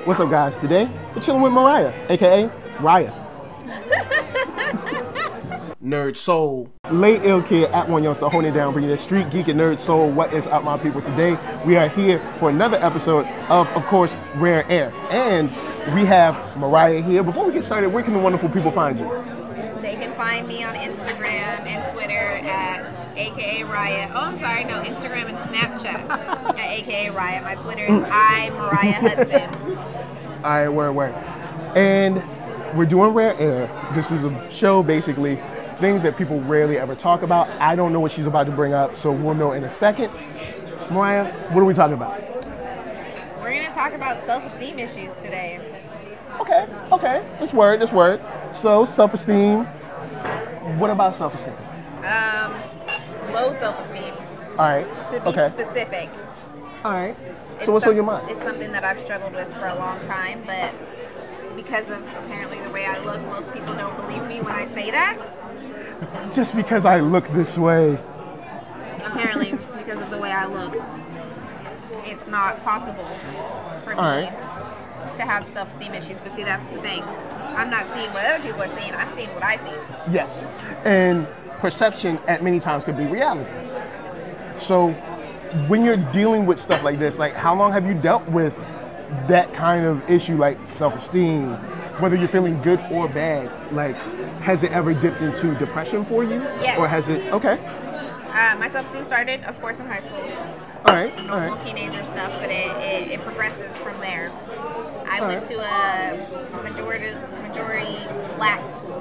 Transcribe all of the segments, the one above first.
What's up, guys? Today, we're chilling with Meriah, aka Raya. NERDSoul. Late ill kid at OneYoungsta holding it down, bringing you StreetGeek and NERDSoul. What is up, my people? Today, we are here for another episode of course, Rare Air. And we have Meriah here. Before we get started, where can the wonderful people find you? They can find me on Instagram and Twitter at aka Riot. Oh, I'm sorry, no, Instagram and Snapchat at aka Riot. My Twitter is Meriah Hudson. All right, word. And we're doing Rare Air. This is a show, basically, things that people rarely ever talk about. I don't know what she's about to bring up, so we'll know in a second. Meriah, what are we talking about? We're going to talk about self-esteem issues today. Okay. This word. So, self-esteem. What about self-esteem? Low self-esteem. All right. To be specific. All right. So what's on your mind? It's something that I've struggled with for a long time, but because of apparently the way I look, most people don't believe me when I say that. Just because I look this way. Apparently, because of the way I look, it's not possible for me to have self-esteem issues. But see, that's the thing. I'm not seeing what other people are seeing. I'm seeing what I see. Yes. And perception at many times could be reality. So when you're dealing with stuff like this, like how long have you dealt with that kind of issue, like self-esteem, whether you're feeling good or bad? Like, has it ever dipped into depression for you? Yes. Or has it, my self-esteem started, of course, in high school. All right. Normal teenager stuff, but it progresses from there. I went to a majority black school.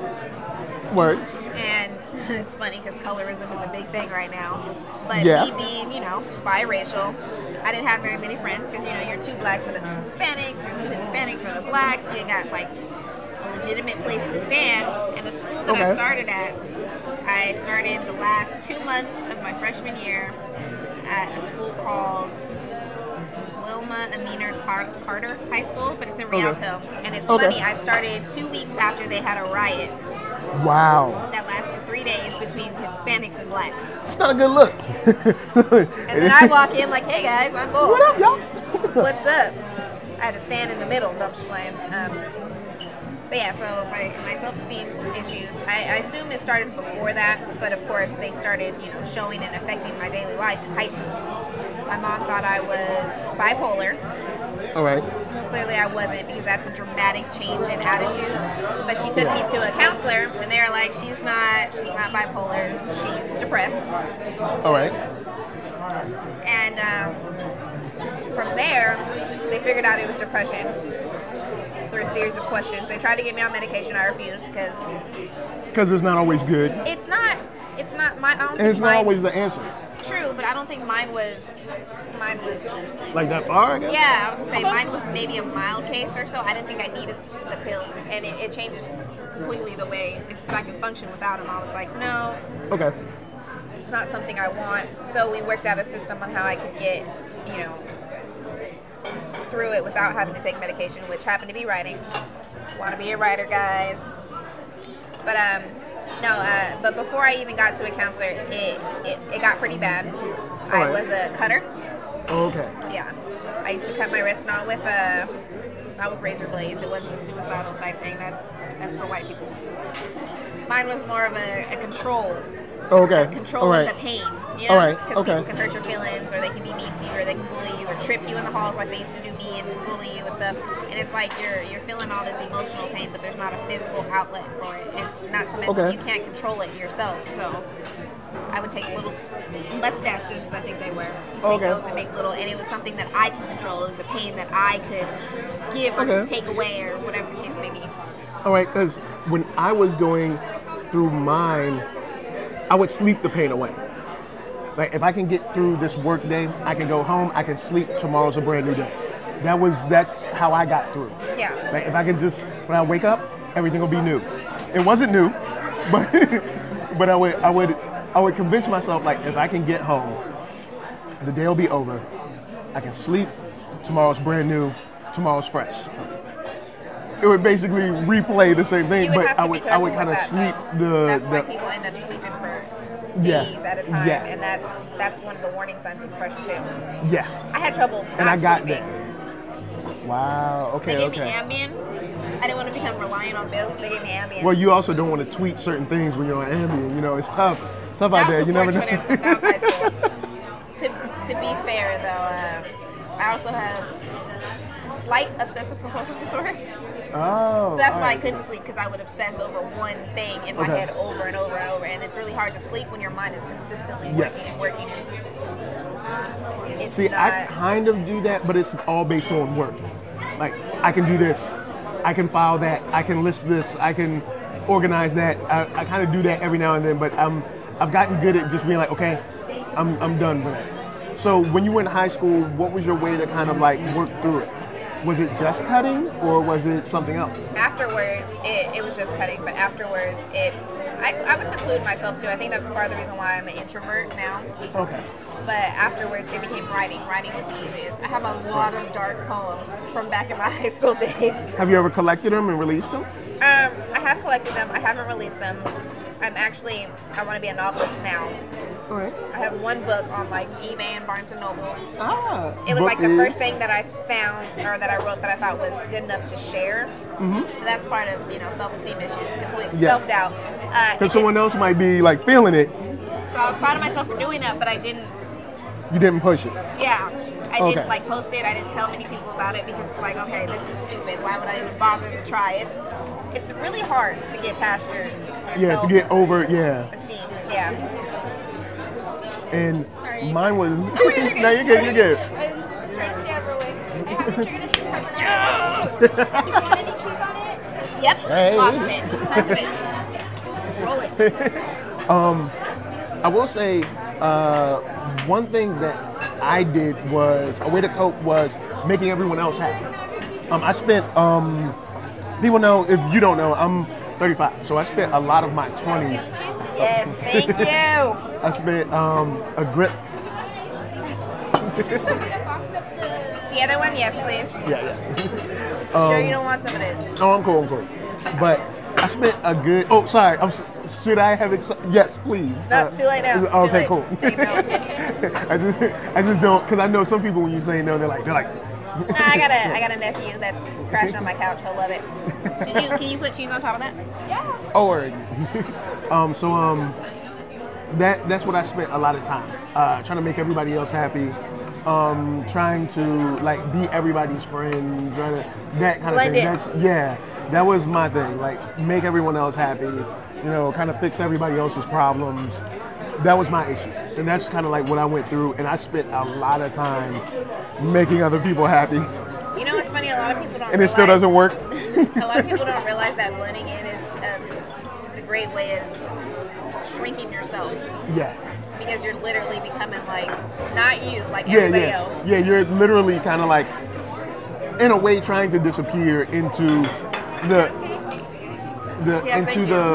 Word. And it's funny because colorism is a big thing right now. But yeah. Me being, biracial, I didn't have very many friends because, you're too black for the Hispanics, you're too Hispanic for the blacks, you got like a legitimate place to stand. And the school that I started the last 2 months of my freshman year at a school called Wilma Amina Carter High School, but it's in Rialto. And it's funny, I started 2 weeks after they had a riot. Wow. That lasted 3 days between Hispanics and blacks. It's not a good look. And then I walk in like, hey guys, I'm bold. What up, y'all? What's up? I had to stand in the middle. No, I'm just playing. But yeah, so my self-esteem issues, I assume it started before that, but of course they started, showing and affecting my daily life in high school. My mom thought I was bipolar. All right. Clearly I wasn't, because that's a dramatic change in attitude. But she took me to a counselor, and they were like, she's not bipolar, she's depressed. All right. And from there, they figured out it was depression through a series of questions. They tried to get me on medication. I refused because it's not always good. It's not mine. And it's not always the answer. True, but I don't think mine was like that far, I guess? Yeah, I was gonna say mine was maybe a mild case or so. I didn't think I needed the pills, and it changes completely the way if I can function without them. I was like, no. Okay. It's not something I want. So we worked out a system on how I could get, through it without having to take medication, which happened to be writing. Want to be a writer, guys. But but before I even got to a counselor, it got pretty bad. I was a cutter. Okay. Yeah. I used to cut my wrists not with razor blades. It wasn't a suicidal type thing. That's for white people. Mine was more of a control. Okay. Control of the pain. Alright. Because people can hurt your feelings, or they can be mean to you, or they can bully you, or trip you in the halls like they used to do me and bully you and stuff. And it's like you're feeling all this emotional pain, but there's not a physical outlet for it. And not to mention you can't control it yourself. So I would take little mustaches, I think they were. Take those and make little, and it was something that I could control. It was a pain that I could give or take away, or whatever the case may be. All right, because when I was going through mine, I would sleep the pain away. Like, if I can get through this work day, I can go home, I can sleep, tomorrow's a brand new day. That's how I got through. Yeah. Like, if I can just, when I wake up, everything will be new. It wasn't new, but I would convince myself, like, if I can get home, the day will be over, I can sleep, tomorrow's brand new, tomorrow's fresh. It would basically replay the same thing, but I would kind of sleep That's why people end up sleeping for days at a time, and that's one of the warning signs of depression too. Yeah. I had trouble and I got sleeping. there. Wow. Okay. They gave me Ambien. I didn't want to become reliant on pills. They gave me Ambien. Well, you also don't want to tweet certain things when you're on Ambien. You know, it's tough. Stuff out there. You never know. That was high school. To be fair, though, I also have slight obsessive compulsive disorder. Oh. So that's why I couldn't sleep, because I would obsess over one thing in my head over and over and over, and it's really hard to sleep when your mind is consistently working and working. See, I kind of do that, but it's all based on work. Like, I can do this, I can file that, I can list this, I can organize that. I kind of do that every now and then, but I've gotten good at just being like, okay, I'm done with it. So when you were in high school, what was your way to kind of like work through it? Was it just cutting, or was it something else? Afterwards, it was just cutting, but afterwards, I would seclude myself too. I think that's part of the reason why I'm an introvert now. Okay. But afterwards, it became writing. Writing was the easiest. I have a lot of dark poems from back in my high school days. Have you ever collected them and released them? I have collected them. I haven't released them. I want to be a novelist now. All right. I have one book on like eBay and Barnes & Noble. Ah. It was like the first thing that I found, or that I wrote, that I thought was good enough to share. Mm-hmm. That's part of, self-esteem issues, complete self-doubt. Because someone else might be like feeling it. So I was proud of myself for doing that, but I didn't. You didn't push it. Yeah. I didn't like post it. I didn't tell many people about it, because it's like, okay, this is stupid. Why would I even bother to try? It's really hard to get past your to get over esteem. Yeah. And sorry. Mine was no, you're good. You're good. I'm just trying to stay out of her way. I have the chicken and pepper now. Do you want any cheese on it? Yep. Hey. Lots of it. Tons of it. Roll it. I will say one thing that I did was, a way to cope was making everyone else happy. I spent, people know, if you don't know, I'm 35, so I spent a lot of my 20s. Yes, thank you. I spent a grip. The other one, yes, please. Yeah. Sure you don't want some of this? No, I'm cool. But I spent a good. Oh, sorry. Should I have it? Yes, please. No, it's too late now. Okay, cool. No. I just don't, because I know some people when you say no, they're like. Nah, I got a nephew that's crashing on my couch. He'll love it. Can you put cheese on top of that? Yeah. Oh, word. That's what I spent a lot of time trying to make everybody else happy. Trying to like be everybody's friend, that kind of thing. That was my thing. Like, make everyone else happy, kind of fix everybody else's problems. That was my issue, and that's kind of like what I went through. And I spent a lot of time making other people happy. You know what's funny? A lot of people don't. And it still doesn't work. A lot of people don't realize that blending in is it's a great way of shrinking yourself. Yeah. Because you're literally becoming like, not you, like everybody else. Yeah, you're literally kind of like, in a way, trying to disappear into the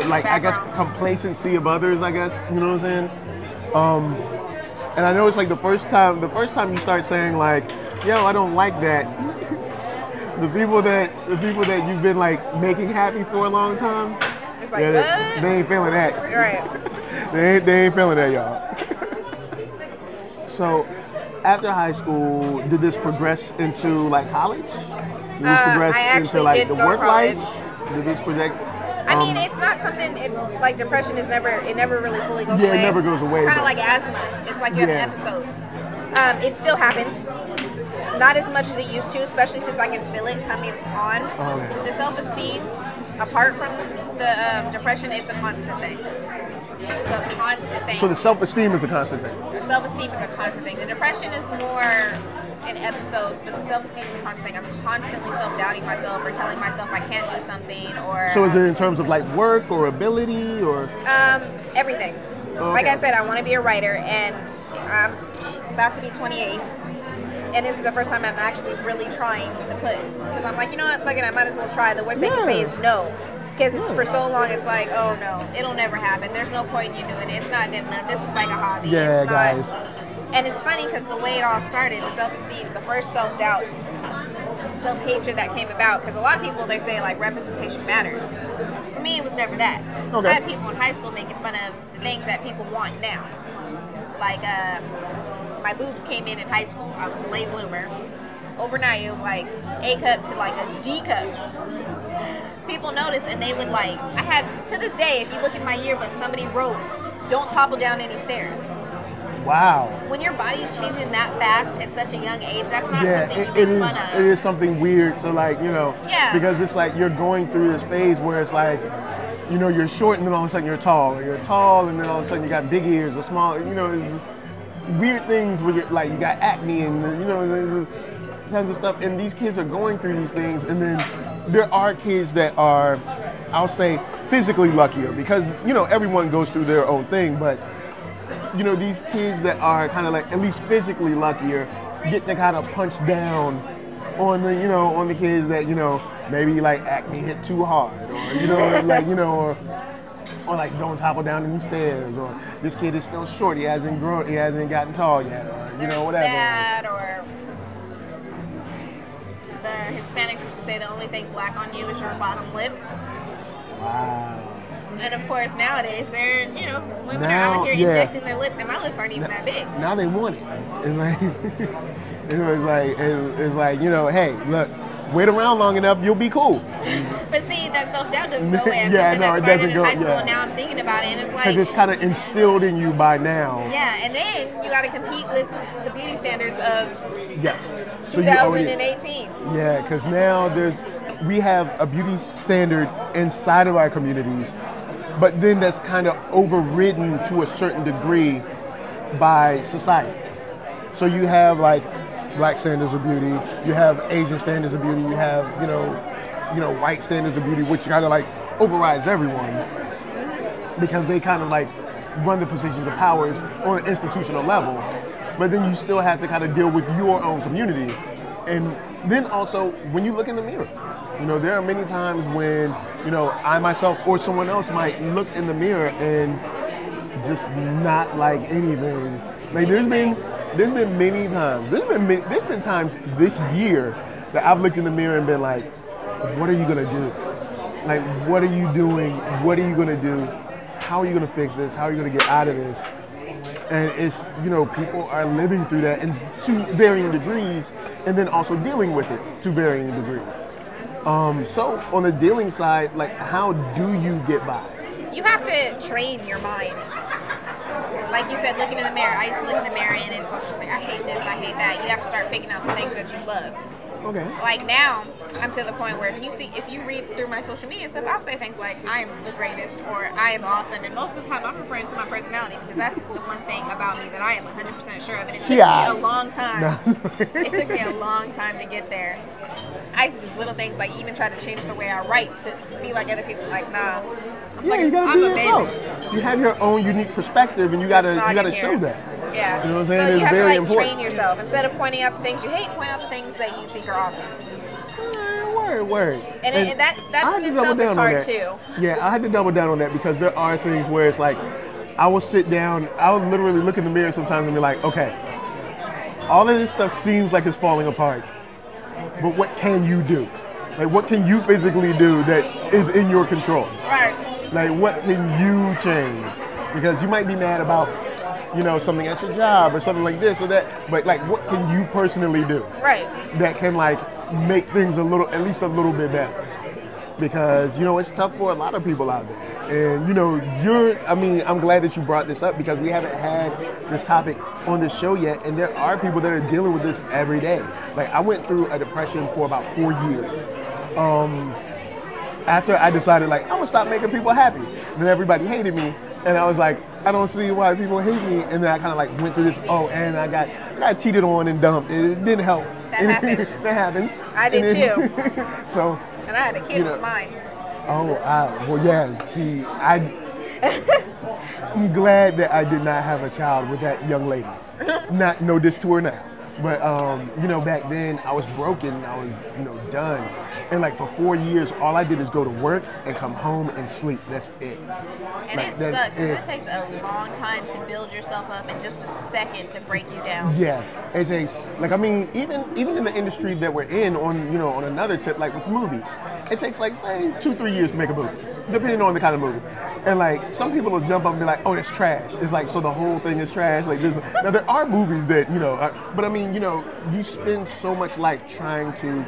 like, I guess, complacency of others, I guess, you know what I'm saying? And I know it's like the first time you start saying like, yo, I don't like that, the people that you've been like making happy for a long time, it's like, what? They ain't feeling that. Right. They ain't feeling that, y'all. So, after high school, did this progress into like college? Did this progress into like the work life? Did this project? I mean, it's not something, like depression it never really fully goes away. Yeah, it never goes away. It's kind of like asthma. It's like you have episodes. It still happens. Not as much as it used to, especially since I can feel it coming on. The self-esteem, apart from the depression, it's a constant thing. It's a constant thing. So the self-esteem is a constant thing? The self-esteem is a constant thing. The depression is more in episodes, but the self-esteem is a constant thing. I'm constantly self-doubting myself or telling myself I can't do something, or... So is it in terms of like work or ability or... Everything. Okay. Like I said, I want to be a writer, and I'm about to be 28. And this is the first time I'm actually really trying to put, because I'm like, you know what, fuck it, I might as well try. The worst they can say is no. Because for so long, it's like, oh no, it'll never happen. There's no point in you doing it. It's not good enough. This is like a hobby. Yeah, it's guys. Not. And it's funny because the way it all started, the self-esteem, the first self-doubts, self-hatred that came about, because a lot of people, they say like representation matters. For me, it was never that. Okay. I had people in high school making fun of the things that people want now. Like, my boobs came in high school. I was a late bloomer. overnight it was like A cup to like a D cup. People noticed, and they would like, I had, to this day, if you look at my yearbook, somebody wrote, "Don't topple down any stairs." Wow. When your body's changing that fast at such a young age, that's not something you make fun of. It is something weird to like, you know, because it's like you're going through this phase where it's like, you know, you're short and then all of a sudden you're tall, or you're tall and then all of a sudden you got big ears or small, you know, it's weird things where you're like, you got acne and, you know, there's tons of stuff, and these kids are going through these things, and then there are kids that are, I'll say, physically luckier, because, you know, everyone goes through their own thing, but you know, these kids that are kind of like at least physically luckier get to kind of punch down on the, you know, on the kids that, you know, maybe like acne hit too hard, or, you know, like, you know, or like don't topple down any stairs, or this kid is still short, he hasn't grown, he hasn't gotten tall yet, or, you know, whatever. That, or the Hispanics used to say the only thing black on you is your bottom lip. Wow. And of course, nowadays, they're, you know, women are out here injecting their lips, and my lips aren't even that big. Now they want it. It's like, it's like, you know, hey, look, wait around long enough, you'll be cool. But see, that self-doubt doesn't go away. It that started in go. high school, and now I'm thinking about it, and it's like, because it's kind of instilled in you by now. Yeah, and then you got to compete with the beauty standards of 2018. Yeah, because now we have a beauty standard inside of our communities, but then that's kind of overridden to a certain degree by society. So you have like black standards of beauty, you have Asian standards of beauty, you have, you know, white standards of beauty, which kind of like overrides everyone, because they kind of like run the positions of powers on an institutional level. But then you still have to kind of deal with your own community. And then also, when you look in the mirror, you know, there are many times when, you know, I myself or someone else might look in the mirror and just not like anything. Like there's been many times, there's been times this year that I've looked in the mirror and been like, what are you gonna do? Like, what are you doing? What are you gonna do? How are you gonna fix this? How are you gonna get out of this? And it's, you know, people are living through that and to varying degrees, and then also dealing with it to varying degrees. So on the dealing side, like, how do you get by? You have to train your mind. Like you said, looking in the mirror. I used to look in the mirror and it's just like, I hate this, I hate that. You have to start picking out the things that you love. Okay. Like now, I'm to the point where if you read through my social media stuff, I'll say things like, I am the greatest, or I am awesome. And most of the time, I'm referring to my personality, because that's the one thing about me that I am 100% sure of. And it took me a long time. It took me a long time to get there. I used to do little things, like even try to change the way I write to be like other people. Like, nah. You gotta be yourself. You have your own unique perspective, and you gotta show that. Yeah. You know what I'm saying? So you it's have very to like important. train yourself. Instead of pointing out the things you hate, point out the things that you think are awesome. Word. And that in itself is hard too. Yeah, I had to double down on that, because there are things where it's like, I will sit down, I will literally look in the mirror sometimes and be like, okay, all of this stuff seems like it's falling apart, but what can you do? Like, what can you physically do that is in your control? Right. Like, what can you change? Because you might be mad about, you know, something at your job or something like this or that, but like, what can you personally do? Right. That can like make things at least a little bit better. Because, you know, it's tough for a lot of people out there. And, you know, I'm glad that you brought this up, because we haven't had this topic on this show yet, and there are people that are dealing with this every day. Like, I went through a depression for about 4 years. After I decided, like, I'm gonna stop making people happy. Then everybody hated me, and I was like, I don't see why people hate me. And then I kind of like went through this, and I got cheated on and dumped. It didn't help. That happens. That happens. I did too. So. And I had a kid with mine. Oh, well, yeah. See, I'm glad that I did not have a child with that young lady. No diss to her now. But, you know, back then I was broken. I was, you know, done. And like for 4 years, all I did is go to work and come home and sleep. That's it. And like, it sucks. It takes a long time to build yourself up, and just a second to break you down. Yeah, it takes, like, I mean, even in the industry that we're in, on another tip, like with movies, it takes like, say, 2-3 years to make a movie, depending on the kind of movie. And like some people will jump up and be like, "Oh, it's trash." It's like, so the whole thing is trash. Like this. Now there are movies that but I mean, you spend so much life trying to.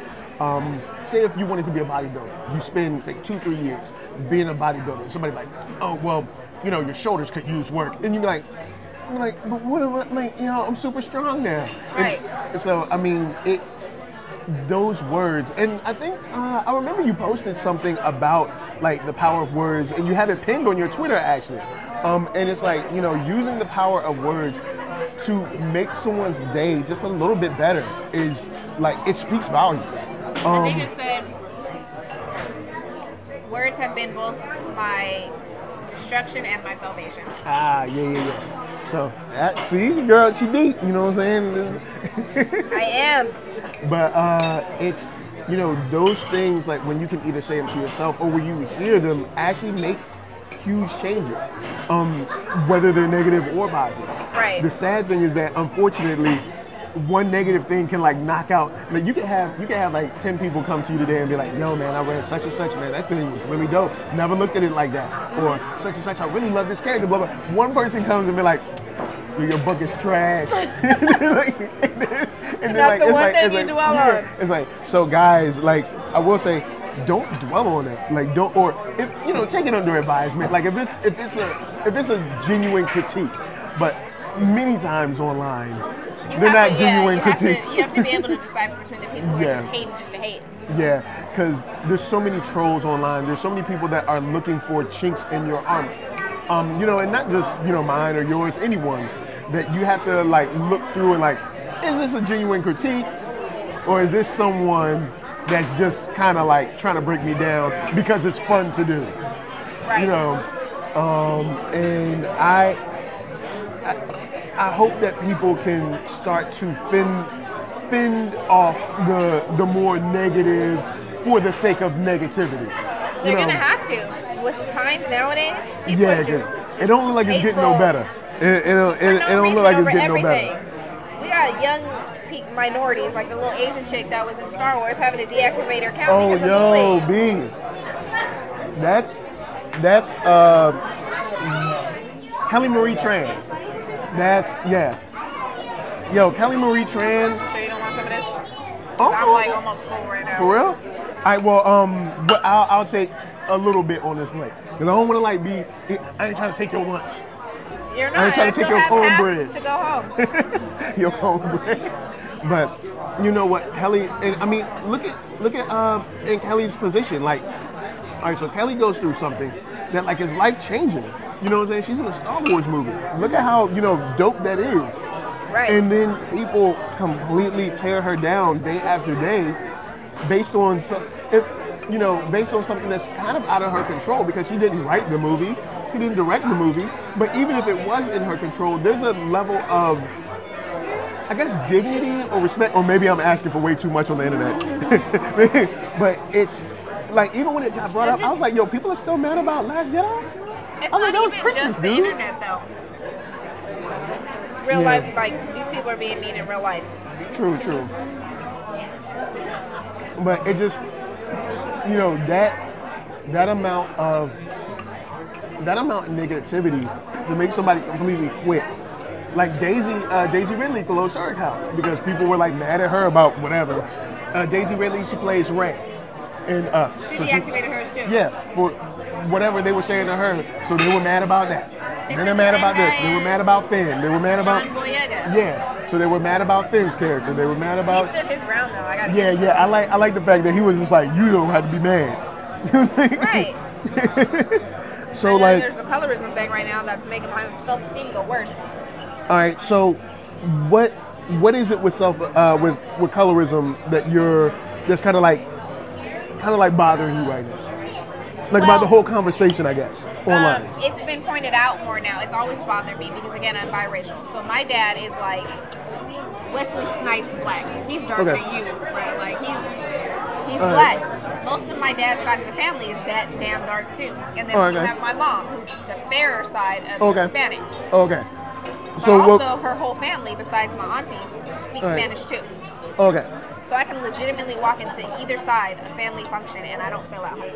Say if you wanted to be a bodybuilder, you spend say 2-3 years being a bodybuilder. Somebody like, "Oh well, your shoulders could use work," and you're like, but what am I like? I'm super strong now. Right. And so I mean those words, and I think I remember you posted something about like the power of words, and you have it pinned on your Twitter actually, and it's like using the power of words to make someone's day just a little bit better is like it speaks volumes. I think it said words have been both my destruction and my salvation. Yeah. So see, girl, she deep. You know what I'm saying? I am. But it's those things like when you can either say them to yourself or when you hear them actually make huge changes, whether they're negative or positive. Right. The sad thing is that unfortunately, one negative thing can like knock out. Like you can have like 10 people come to you today and be like, "Yo, man, I read such and such, man. That thing was really dope. Never looked at it like that." Or such and such, I really love this character. Blah blah. One person comes and be like, "Your book is trash." and that's the one thing you dwell on. It's like, so guys, like I will say, don't dwell on it. Like don't, or if take it under advisement. Like if it's a genuine critique, but many times online. They're not genuine critiques. You have to be able to decipher between the people who are just hating just to hate. Yeah, because there's so many trolls online. There's so many people that are looking for chinks in your armor. And not just mine or yours, anyone's. That you have to like look through and like, is this a genuine critique, or is this someone that's just kind of like trying to break me down because it's fun to do? Right. And I hope that people can start to fend off the more negative for the sake of negativity. They're gonna have to. With times nowadays, people are just it don't look like it's getting no better. It don't look like it's getting no better. We got young minorities, like the little Asian chick that was in Star Wars, having to deactivate her account Oh, because yo, of bullying. B. That's Kelly Marie Tran. Yo, Kelly Marie Tran. So you don't want some of this? Oh, I'm like almost full right now. For real? All right. Well, but I'll take a little bit on this plate because I don't want to like be. I ain't trying to take your lunch. You're not. I ain't trying to take your cornbread. To go home. Your cornbread. But you know what, Kelly? And I mean, look at in Kelly's position. Like, all right, so Kelly goes through something that like is life changing. You know what I'm saying? She's in a Star Wars movie. Look at how dope that is. Right. And then people completely tear her down day after day, based on based on something that's kind of out of her control because she didn't write the movie, she didn't direct the movie. But even if it was in her control, there's a level of, I guess, dignity or respect, or maybe I'm asking for way too much on the internet. But it's like even when it got brought up, I was like, yo, people are still mad about Last Jedi? It's I was not like, that was even Christmas, just the dude. internet, though. It's real life. Like these people are being mean in real life. True. But it just, that amount of negativity to make somebody completely quit. Like Daisy Ridley closed her account because people were like mad at her about whatever. Daisy Ridley, she plays Rey, and She deactivated hers too. Yeah, for whatever they were saying to her, so they were mad about that. Then they're mad about this. They were mad about Finn. They were mad about John Boyega. Yeah. So they were mad about Finn's character. They were mad about. He stood his ground though. I gotta. Yeah. I like the fact that he was just like, you don't have to be mad. Right. So and like, there's a colorism thing right now that's making my self-esteem go worse. All right. So what is it with with colorism that's kind of like bothering you right now? Like about the whole conversation, I guess, online. It's been pointed out more now. It's always bothered me because, again, I'm biracial. So my dad is like Wesley Snipes black. He's darker than you, right? Like he's black. Most of my dad's side of the family is that damn dark too. And then you have my mom, who's the fairer side of Hispanic. Okay. But also her whole family, besides my auntie, speaks Spanish too. Okay. So I can legitimately walk into either side of family function and I don't feel at home.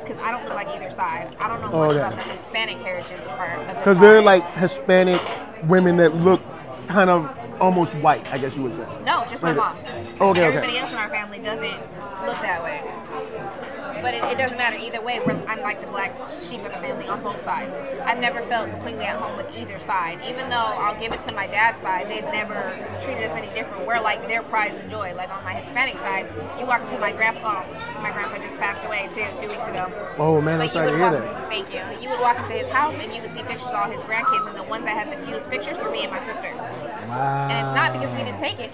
Because I don't look like either side. I don't know much about the Hispanic heritage part of the Because they're like Hispanic women that look kind of almost white, I guess you would say. No, just my mom. Everybody else in our family doesn't look that way. But it doesn't matter either way. I'm like the black sheep of the family on both sides. I've never felt completely at home with either side. Even though I'll give it to my dad's side, they've never treated us any different. We're like their pride and joy. Like on my Hispanic side, you walk into my grandpa just passed away 2 weeks ago. Oh man, I'm sorry to hear that. Thank you. You would walk into his house and you would see pictures of all his grandkids, and the ones that had the fewest pictures were me and my sister. Wow. And it's not because we didn't take it.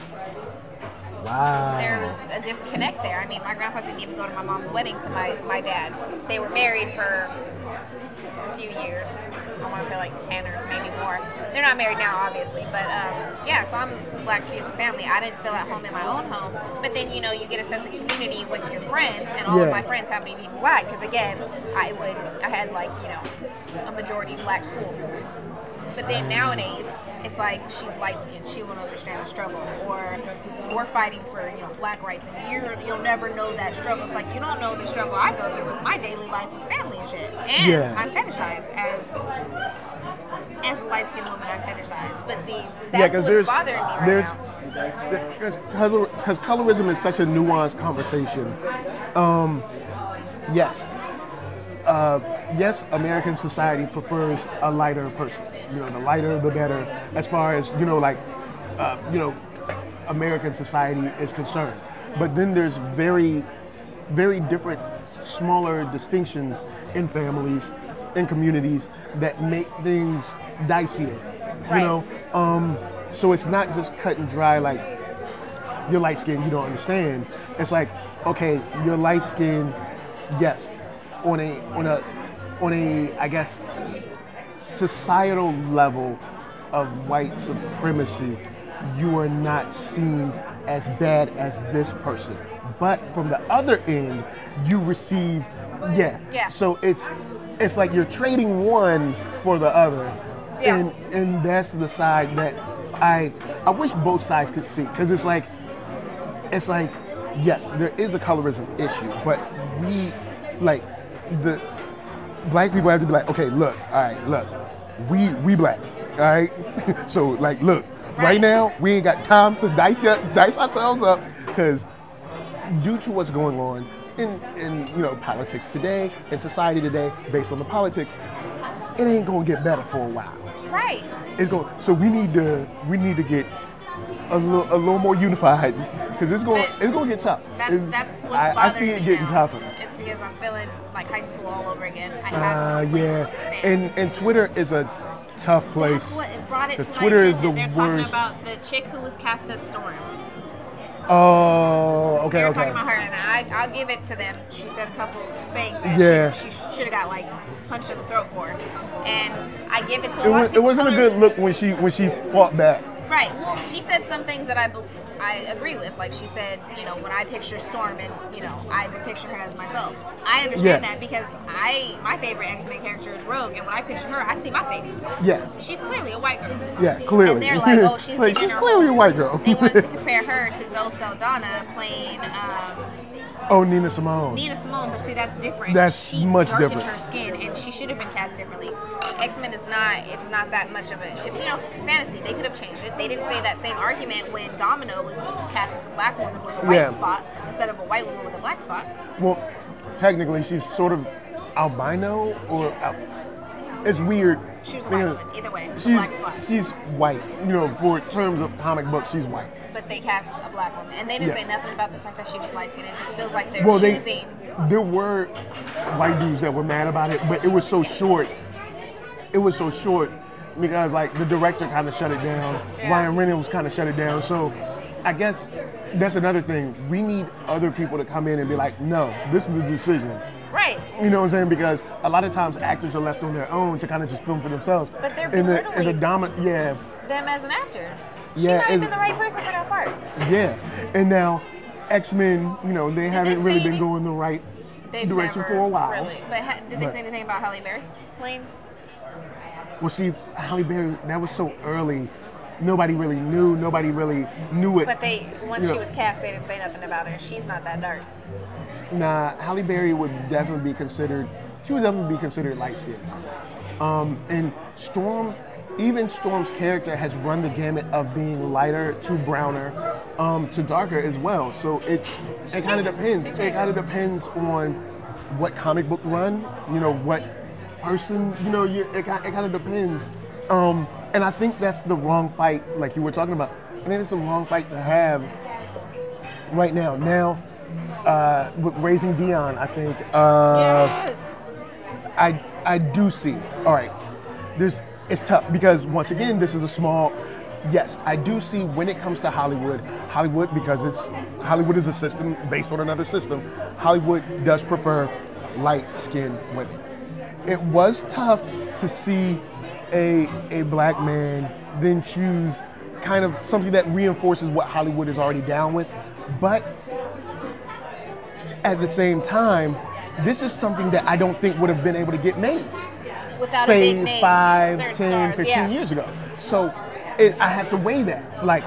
Wow. There's a disconnect there. I mean, my grandpa didn't even go to my mom's wedding to my dad. They were married for a few years. I want to say like 10 or maybe more. They're not married now, obviously. But yeah, so I'm black sheep of the family. I didn't feel at home in my own home. But then, you know, you get a sense of community with your friends. And all of my friends happen to be black. Because again, I had like, you know, a majority black school. But then nowadays, it's like she's light-skinned, she won't understand the struggle, or we're fighting for, you know, black rights, and you'll never know that struggle. It's like you don't know the struggle I go through with my daily life with family and shit. And I'm fetishized as a light-skinned woman. I'm fetishized, but see, that's what's bothering me right now. Because colorism is such a nuanced conversation. Yes, American society prefers a lighter person. You know, the lighter, the better, as far as, you know, like, American society is concerned. But then there's very, very different, smaller distinctions in families, in communities that make things dicier. You know, so it's not just cut and dry like you're light skinned, you don't understand. It's like, okay, you're light skinned, yes, on a I guess societal level of white supremacy, you are not seen as bad as this person. But from the other end, you receive, so it's like you're trading one for the other. And that's the side that I wish both sides could see, because it's like yes, there is a colorism issue, but the black people have to be like, okay, look, all right, look, we black, all right? So like, look, right now we ain't got time to dice ourselves up, because due to what's going on in you know, politics today, in society today, based on the politics, it ain't gonna get better for a while. Right. So we need to get a little more unified, because it's gonna get tough. That's what's bothering me. I see it getting tougher. It's because I'm feeling like high school all over again. I have no place to stand. And Twitter is a tough place. That's what it brought it to my Twitter attention. is the They're worst. talking about the chick who was cast as Storm. Oh, okay, They were talking about her, and I'll give it to them. She said a couple things that she should have got like punched in the throat for, and I give it to a lot of people. It wasn't a good look when she fought back. Right. Well, she said some things that I agree with. Like she said, you know, when I picture Storm, and you know, I would picture her as myself. I understand that, because my favorite X-Men character is Rogue, and when I picture her, I see my face. Yeah. She's clearly a white girl. Yeah, clearly. And they're like, oh, she's like, she's clearly a white girl. They wanted to compare her to Zoe Saldana playing. Nina Simone. Nina Simone, but see, that's different. That's much different. She darkened her skin, and she should have been cast differently. X-Men is not, it's not that much of a, it's, you know, fantasy. They could have changed it. They didn't say that same argument when Domino was cast as a black woman with a white spot instead of a white woman with a black spot. Well, technically, she's sort of albino, or it's weird. She was a white woman, either way, with a black spot. She's white, you know, for terms of comic books, she's white. But they cast a black woman, and they didn't say nothing about the fact that she was light skinned. It just feels like they're choosing. There were white dudes that were mad about it, but it was so short. It was so short because like the director kind of shut it down. Ryan Reynolds kind of shut it down. So I guess that's another thing. We need other people to come in and be like, no, this is the decision. Right. You know what I'm saying? Because a lot of times actors are left on their own to kind of just film for themselves. But they're belittling them as an actor. She might have been the right person for that part. Yeah. And now X-Men, you know, they haven't really been going the right direction for a while. Really. But did they say anything about Halle Berry playing? Well, see, Halle Berry, that was so early nobody really knew. Nobody really knew it. But once she was cast, they didn't say nothing about her. She's not that dark. Nah, Halle Berry would definitely be considered. She would definitely be considered light skinned. And Storm's character has run the gamut of being lighter to browner, to darker as well. So it kind of depends. It kind of depends on what comic book run, what person, it kind of depends. And I think that's the wrong fight, like you were talking about. I think it's the wrong fight to have right now. Now, with Raising Dion, I think Yes. I do see. All right, it's tough because once again, this is a small. Yes, I do see when it comes to Hollywood, because Hollywood is a system based on another system. Hollywood does prefer light-skinned women. It was tough to see a black man then choose kind of something that reinforces what Hollywood is already down with, but at the same time, this is something that I don't think would have been able to get made, Without say a big name, 5, 10, stars, 15 years ago. So I have to weigh that. Like,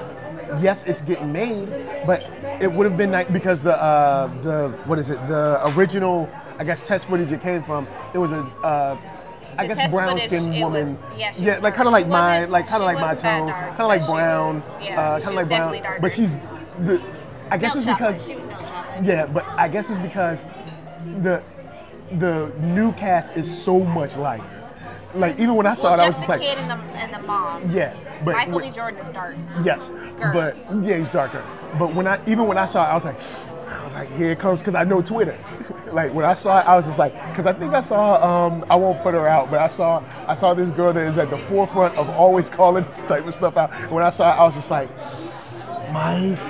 yes, it's getting made, but it would have been nice because the original, I guess, test footage it came from, it was I guess brown skinned woman. Like kind of like my tone, kind of like brown, kind of like brown. But I guess it's because she was milk chocolate. Yeah, but I guess it's because the new cast is so much lighter. Like even when I saw it, I was just like, the kid and the mom. Yeah, but Michael B. Jordan is dark. Yes, but yeah, he's darker. But when I saw it, I was like, here it comes, because I know Twitter. Like when I saw it, I was just like, because I think I saw, I won't put her out, but I saw this girl that is at the forefront of always calling this type of stuff out. And when I saw it, I was just like, Mike,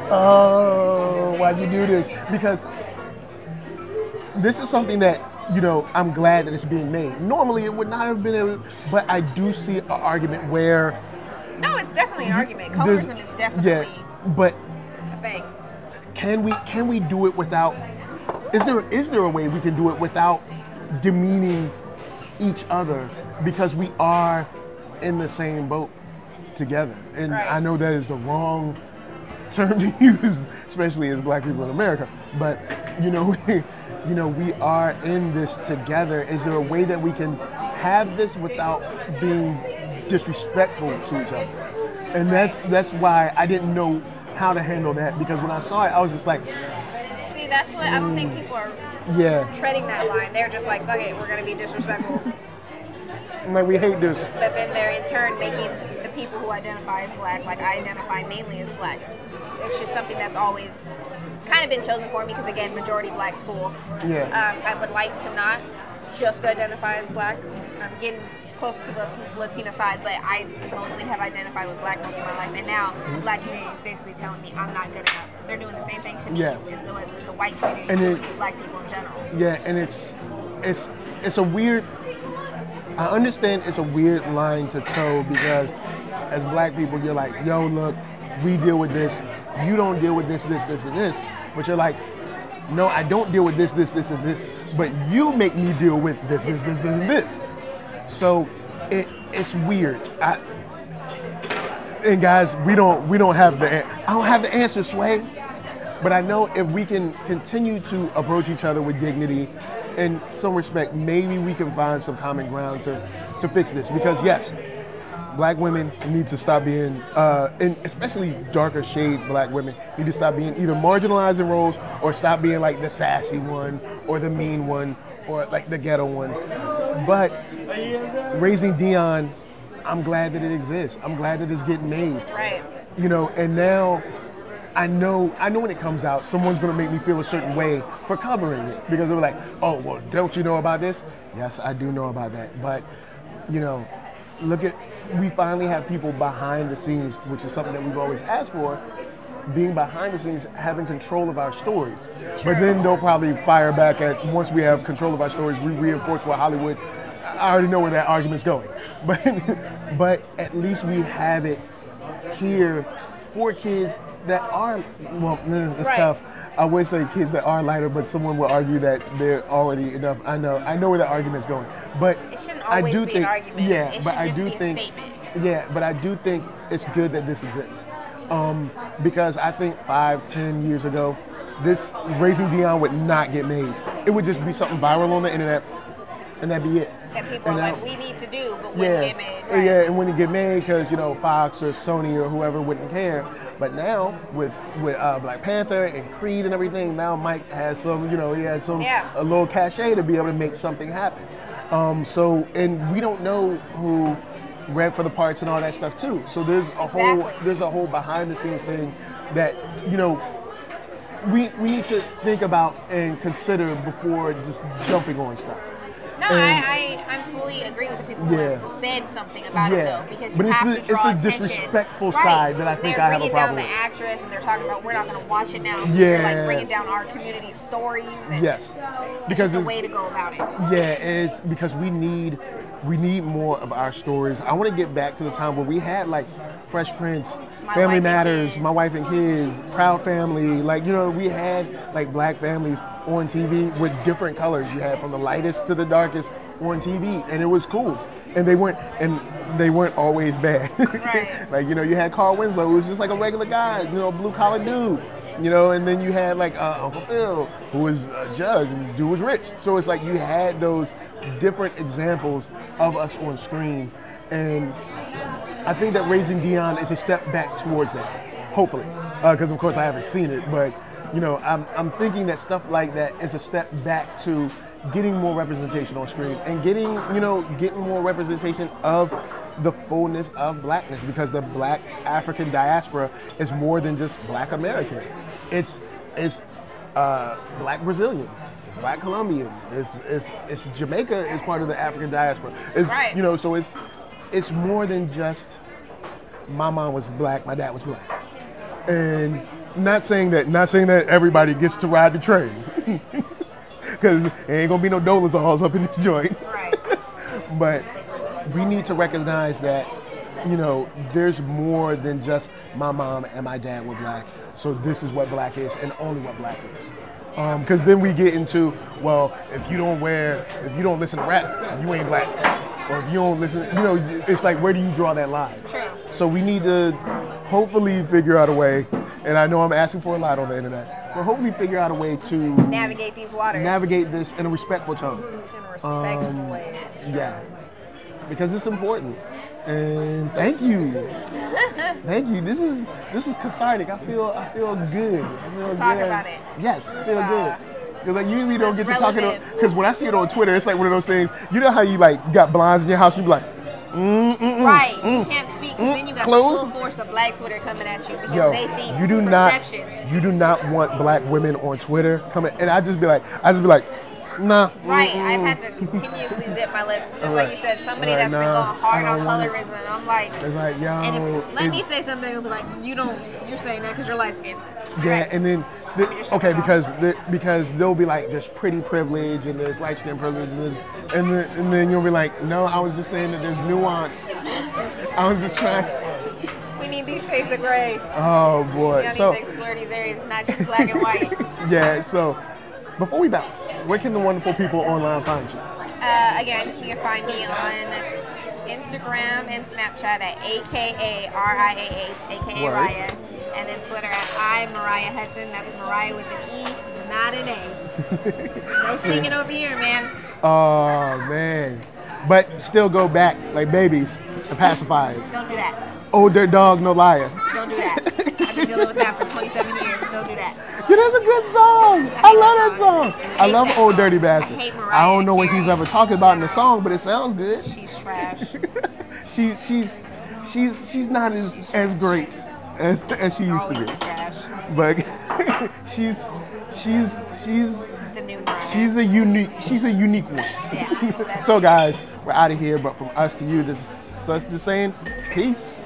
oh, why'd you do this? Because this is something that, I'm glad that it's being made. Normally it would not have been able, but I do see an argument where. No, it's definitely an argument. Colorism is definitely but a thing. Can we do it without? Is there a way we can do it without demeaning each other, because we are in the same boat together? And right. I know that is the wrong term to use, especially as black people in America. But we are in this together. Is there a way that we can have this without being disrespectful to each other? And that's why I didn't know how to handle that, because when I saw it, I was just like, see, that's what I don't think people are treading that line. They're just like, fuck it, we're gonna be disrespectful. Like, we hate this. But then they're in turn making the people who identify as black, like I identify mainly as black. It's just something that's always kind of been chosen for me, because again, majority black school. Yeah. I would like to not just identify as black. I'm getting closer to the Latina side, but I mostly have identified with black most of my life. And now the black community is basically telling me I'm not good enough. They're doing the same thing to me as the white community is doing to black people in general. Yeah, and it's a weird. I understand it's a weird line to toe, because as black people, you're like, yo, look, we deal with this. You don't deal with this, and this. But you're like, no, I don't deal with this, and this. But you make me deal with this, and this. So it's weird. And guys, we don't have I don't have the answer, Sway. But I know if we can continue to approach each other with dignity and some respect, maybe we can find some common ground to fix this. Because yes, black women need to stop being, and especially darker shade black women, need to stop being either marginalized in roles or stop being like the sassy one or the mean one or like the ghetto one. But Raising Dion, I'm glad that it exists. I'm glad that it's getting made. Right. And now I know when it comes out, someone's gonna make me feel a certain way for covering it, because they're like, oh, well, don't you know about this? Yes, I do know about that. But, we finally have people behind the scenes, which is something that we've always asked for, being behind the scenes, having control of our stories. True. But then they'll probably fire back at, once we have control of our stories, we reinforce what Hollywood, I already know where that argument's going. But at least we have it here for kids that are, it's tough. I would say kids that are lighter, but someone will argue that they're already enough. I know where that argument's going. But it shouldn't always be an argument. Yeah, it but I do be a think statement. Yeah, but I do think it's good that this exists. Because I think 5-10 years ago, this Raising Dion would not get made. It would just be something viral on the internet, and that'd be it. That people are like, we need to do, but wouldn't get made. Right? Yeah, it wouldn't get made because, you know, Fox or Sony or whoever wouldn't care. But now, with Black Panther and Creed and everything, now Mike has some, you know, he has some a little cachet to be able to make something happen. And we don't know who read for the parts and all that stuff too. So there's a whole behind the scenes thing that, you know, we need to think about and consider before just jumping on stuff. No, I fully agree with the people who have said something about it though, because you have to draw attention. It's the disrespectful side that I think I have a problem with. They're bringing down the actress, and they're talking about we're not going to watch it now. So they're like bringing down our community stories. And it's just a way to go about it. Yeah, it's because we need more of our stories. I want to get back to the time where we had like Fresh Prince, Family Matters, My Wife and Kids, Proud Family. Like, you know, we had like black families on TV with different colors. You had from the lightest to the darkest on TV, and it was cool. And they weren't always bad. Right. Like, you know, you had Carl Winslow, who was just like a regular guy, you know, blue collar dude. You know, and then you had like Uncle Phil, who was a judge, and the dude was rich. So it's like you had those different examples of us on screen, and I think that Raising Dion is a step back towards that, hopefully, because of course I haven't seen it, but you know, I'm thinking that stuff like that is a step back to getting more representation on screen and getting more representation of the fullness of blackness, because the black African diaspora is more than just black American. It's black Brazilian, it's black Colombian, it's Jamaica is part of the African diaspora. It's, you know, so it's more than just my mom was black, my dad was black. And not saying that everybody gets to ride the train. Because there ain't gonna be no Dolezals up in this joint. Right. But we need to recognize that, you know, there's more than just my mom and my dad were black. So this is what black is, and only what black is. Because then we get into, well, if you don't listen to rap, you ain't black. Or if you don't listen, you know, it's like, where do you draw that line? True. So we need to hopefully figure out a way, and I know I'm asking for a lot on the internet, but hopefully figure out a way to navigate these waters. Navigate this in a respectful tone. In a respectful way. Yeah. Because it's important. And thank you. Thank you. This is cathartic. I feel good. Talk about it. Yes, I feel good. Because I usually don't get to talking to, because when I see it on Twitter, it's like one of those things, you know how you like got blinds in your house, you be like, right, you can't speak, because then you got the full force of black Twitter coming at you, because they think you do not want black women on Twitter coming, and I just be like, nah. Right, I've had to continuously zip my lips, just like you said, somebody that's been going hard on colorism, and I'm like, it's like, yo, and let me say something, it'll be like, you're saying that because you're light skinned. Yeah, right. And then, because they'll be like, there's pretty privilege and there's light skin privilege, and then you'll be like, no, I was just saying that there's nuance. I was just trying. We need these shades of gray. Oh boy. We need to explore these areas, not just black and white. Yeah, so before we bounce, where can the wonderful people online find you? Again, you can find me on Instagram and Snapchat at AKARIAH, aka Raya. And then Twitter at Meriah Hudson. That's Mariah with an E, not an A. No singing over here, man. Oh, man. But still go back, like babies, the pacifiers. Don't do that. Old dirt dog, no liar. Don't do that. I've been dealing with that for 27 years. Don't do that. Yeah, that's a good song. I love that song. I love Old Dirty Bastard. I hate Mariah. I don't know what he's ever talking about in the song, but it sounds good. She's trash. she's not as great as she used to be. Trash. But she's the new Mariah. She's a unique one. Yeah. So guys, we're out of here, but from us to you, this is just saying peace.